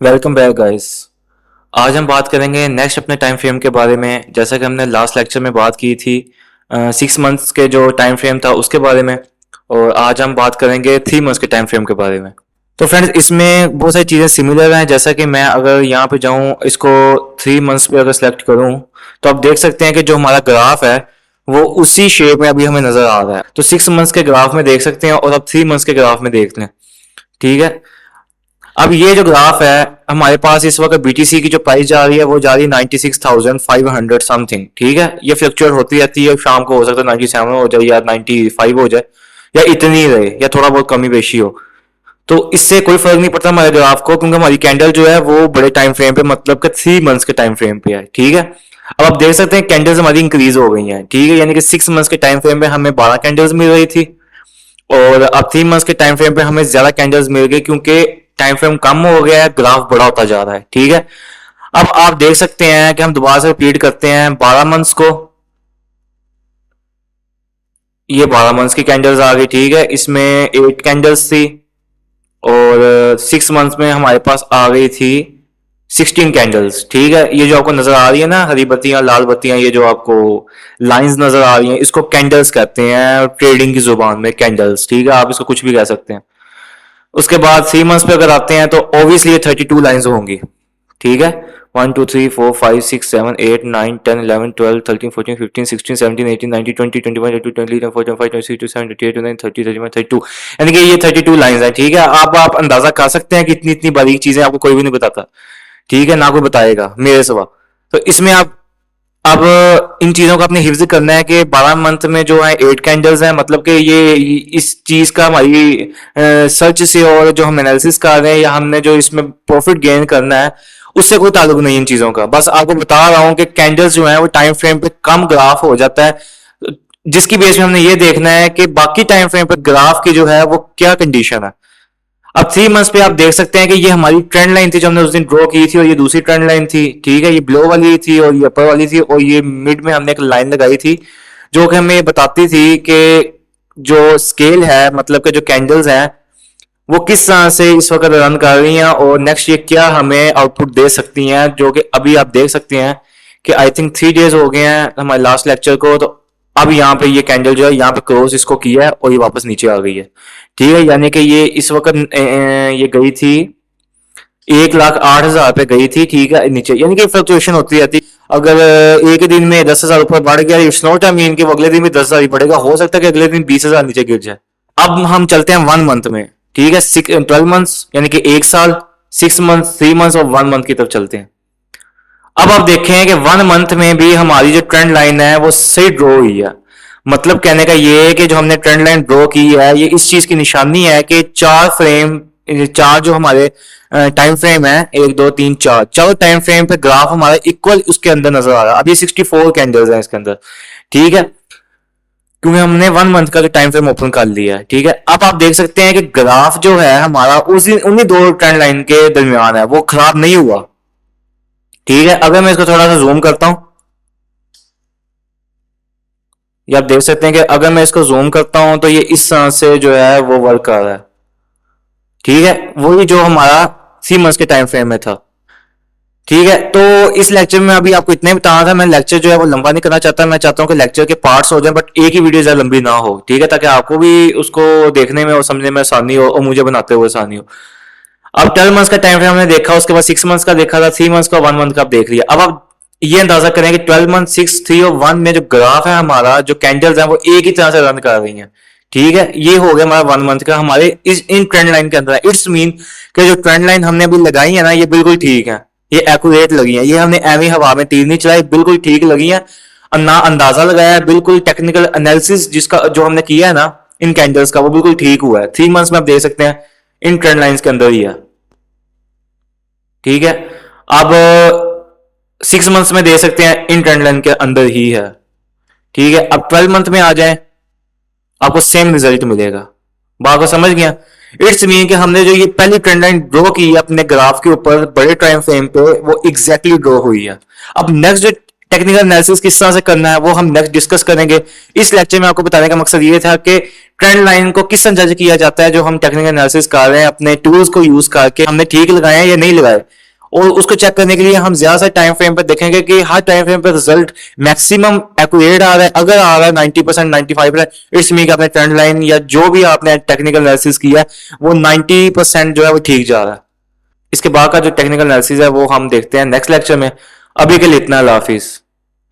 Welcome back guys. आज हम बात करेंगे नेक्स्ट अपने टाइम फ्रेम के बारे में। जैसा कि हमने लास्ट लेक्चर में बात की थी 6 मंथ्स के जो टाइम फ्रेम था उसके बारे में, और आज हम बात करेंगे 3 मंथ्स के टाइम फ्रेम के बारे में। तो फ्रेंड्स, इसमें बहुत सारी चीज़ें सिमिलर हैं। जैसा कि मैं अगर यहाँ पे जाऊँ, इसको 3 मंथ्स पे अगर सेलेक्ट करूँ, तो आप देख सकते हैं कि जो हमारा ग्राफ है वो उसी शेप में अभी हमें नजर आ रहा है। तो 6 मंथ्स के ग्राफ में देख सकते हैं और अब 3 मंथ्स के ग्राफ में देख लें। ठीक है। अब ये जो ग्राफ है, हमारे पास इस वक्त बीटीसी की जो प्राइस जा रही है वो जा रही है 96,500 समथिंग। ठीक है, ये फ्लक्चुएट होती रहती है। शाम को हो सकता है 97 हो जाए या 95 हो जाए, या इतनी ही रहे या थोड़ा बहुत कमी बेशी हो। तो इससे कोई फर्क नहीं पड़ता हमारे ग्राफ को, क्योंकि हमारी कैंडल जो है वो बड़े टाइम फ्रेम पे, मतलब कि 3 मंथ्स के टाइम फ्रेम पे है। ठीक है। अब आप देख सकते हैं कैंडल्स हमारी इंक्रीज हो गई हैं। ठीक है, यानी कि 6 मंथ्स के टाइम फ्रेम पे हमें 12 कैंडल्स मिल रही थी, और अब 3 मंथ्स के टाइम फ्रेम पे हमें ज्यादा कैंडल्स मिल गए, क्योंकि टाइम फ्रेम कम हो गया है, ग्राफ बड़ा होता जा रहा है। ठीक है। अब आप देख सकते हैं कि हम दोबारा से रिपीट करते हैं 12 मंथ्स को। ये 12 मंथ्स की कैंडल्स आ गई। ठीक है, इसमें 8 कैंडल्स थी, और 6 मंथ्स में हमारे पास आ गई थी 16 कैंडल्स। ठीक है, ये जो आपको नजर आ रही है ना, हरी बत्तियां लाल बत्तियां, ये जो आपको लाइंस नजर आ रही हैं, इसको कैंडल्स कहते हैं ट्रेडिंग की जुबान में, कैंडल्स। ठीक है, आप इसको कुछ भी कह सकते हैं। उसके बाद 3 मंथ्स पे अगर आते हैं तो ऑब्वियसली ये 32 लाइन्स होंगी। ठीक है, 1 2 3 4 5 6 7 8 9 10 11 12 13 14 15 16 17 18 19 20 21 22 23 24 25 26 27 28 29 30 31 32 33 34 35 36 37 38 39 यानी कि ये 32 लाइन्स हैं। ठीक है, आप अंदाजा कर सकते हैं कि इतनी इतनी बारीक चीजें आपको कोई भी नहीं बताता। ठीक है, ना कोई बताएगा मेरे सिवा। तो इसमें आप अब इन चीजों का अपने हिफ्ज करना है कि 12 मंथ में जो है 8 कैंडल्स हैं, मतलब कि ये इस चीज का हमारी सर्च से और जो हम एनालिसिस कर रहे हैं या हमने जो इसमें प्रॉफिट गेन करना है उससे कोई ताल्लुक नहीं इन चीजों का। बस आपको बता रहा हूं कि कैंडल्स जो है वो टाइम फ्रेम पे कम ग्राफ हो जाता है, जिसकी बेस में हमने ये देखना है कि बाकी टाइम फ्रेम पे ग्राफ की जो है वो क्या कंडीशन है। अब 3 मंथ्स पे आप देख सकते हैं कि ये हमारी ट्रेंड लाइन थी जो हमने उस दिन ड्रॉ की थी, और ये दूसरी ट्रेंड लाइन थी। ठीक है, ये बिलो वाली थी और ये अपर वाली थी, और ये मिड में हमने एक लाइन लगाई थी जो कि हमें ये बताती थी कि जो स्केल है, मतलब कि जो कैंडल्स हैं वो किस तरह से इस वक्त रन कर रही हैं, और नेक्स्ट ये क्या हमें आउटपुट दे सकती हैं। जो कि अभी आप देख सकते हैं कि आई थिंक 3 डेज हो गए हैं हमारे लास्ट लेक्चर को। तो अब यहाँ पे ये कैंडल जो है यहाँ पे क्रॉस इसको किया है और ये वापस नीचे आ गई है। ठीक है, यानी कि ये इस वक्त ये गई थी 1,08,000 पे गई थी। ठीक है, नीचे, यानी कि फ्लक्चुएशन होती रहती। अगर एक दिन में 10,000 ऊपर बढ़ गया, इट्स नॉट आई मीन कि अगले दिन भी 10,000 ही बढ़ेगा। हो सकता है कि अगले दिन 20,000 नीचे गिर जाए। अब हम चलते हैं 1 मंथ में। ठीक है, 12 मंथ्स यानी कि 1 साल, 6 मंथ्स, 3 मंथ्स और 1 मंथ की तरफ चलते हैं। अब आप देखें कि 1 मंथ में भी हमारी जो ट्रेंड लाइन है वो सही ड्रॉ हुई है। मतलब कहने का ये है कि जो हमने ट्रेंड लाइन ड्रॉ की है ये इस चीज की निशानी है कि चार जो हमारे टाइम फ्रेम है, 1 2 3 4, चारों टाइम फ्रेम पे ग्राफ हमारा इक्वल उसके अंदर नजर आ रहा है। अब ये 64 कैंडल्स हैं इसके अंदर। ठीक है, क्योंकि हमने 1 मंथ का जो टाइम फ्रेम ओपन कर लिया है। ठीक है, अब आप देख सकते हैं कि ग्राफ जो है हमारा उसी उन्हीं दो ट्रेंड लाइन के दरमियान है, वो खराब नहीं हुआ। ठीक है, अगर मैं इसको थोड़ा सा जूम करता हूं, ये आप देख सकते हैं कि अगर मैं इसको जूम करता हूं तो ये इस तरह से जो है वो वर्क कर रहा है। ठीक है, वही जो हमारा 3 मंथ्स के टाइम फ्रेम में था। ठीक है, तो इस लेक्चर में अभी आपको इतना ही बताना था। मैं लेक्चर जो है वो लंबा नहीं करना चाहता। मैं चाहता हूं कि लेक्चर के पार्ट्स हो जाए, बट एक ही वीडियो ज्यादा लंबी ना हो। ठीक है, ताकि आपको भी उसको देखने में और समझने में आसानी हो और मुझे बनाते हुए आसानी हो। अब 12 मंथ्स का टाइम फ्रेम हमने देखा, उसके बाद 6 मंथ्स का देखा था, 3 मंथ्स का, 1 मंथ का आप देख लिया। अब आप ये अंदाजा करें कि 12 मंथ, 6, 3 और 1 में जो ग्राफ है हमारा, जो कैंडल्स है वो एक ही तरह से रन कर रही हैं। ठीक है, ये हो गया हमारा 1 मंथ का हमारे इस इन ट्रेंड लाइन के अंदर। इट्स मीन कि जो ट्रेंड लाइन हमने अभी लगाई है ना, ये बिल्कुल ठीक है, ये एक्यूरेट लगी है। ये हमने एवं हवा में तीर नहीं चलाई, बिल्कुल ठीक लगी है। ना अंदाजा लगाया है, बिल्कुल टेक्निकल एनालिसिस जिसका जो हमने किया है ना इन कैंडल्स का, वो बिल्कुल ठीक हुआ है। 3 मंथ्स में आप देख सकते हैं इन ट्रेंड लाइन्स के अंदर ही है। ठीक है, अब 6 मंथ्स में दे सकते हैं इन ट्रेंड लाइन के अंदर ही है। ठीक है, अब 12 मंथ में आ जाए, आपको सेम रिजल्ट मिलेगा। बात को समझ गया? इट्स मीन कि हमने जो ये पहली ट्रेंड लाइन ड्रॉ की है अपने ग्राफ के ऊपर बड़े टाइम फ्रेम पे, वो एग्जैक्टली ड्रॉ हुई है। अब नेक्स्ट जो टेक्निकल एनालिसिस किस तरह से करना है वो हम नेक्स्ट डिस्कस करेंगे। इस लेक्चर में आपको बताने का मकसद ये था कि ट्रेंड लाइन को किस तरह जज किया जाता है, जो हम टेक्निकल एनालिसिस कर रहे हैं अपने टूल्स को यूज करके हमने ठीक लगाए हैं या नहीं लगाए, और उसको चेक करने के लिए हम ज्यादा से टाइम फ्रेम पर देखेंगे कि हर टाइम फ्रेम पर रिजल्ट मैक्सिमम एक्यूरेट आ रहा है। अगर आ रहा है 90% 95%, इट्स मीन आपने ट्रेंड लाइन या जो भी आपने टेक्निकल एनालिसिस किया है वो 90% जो है वो ठीक जा रहा है। इसके बाद का जो टेक्निकल एनालिसिस है वो हम देखते हैं नेक्स्ट लेक्चर में। अभी के लिए इतना, अल्लाह हाफिज।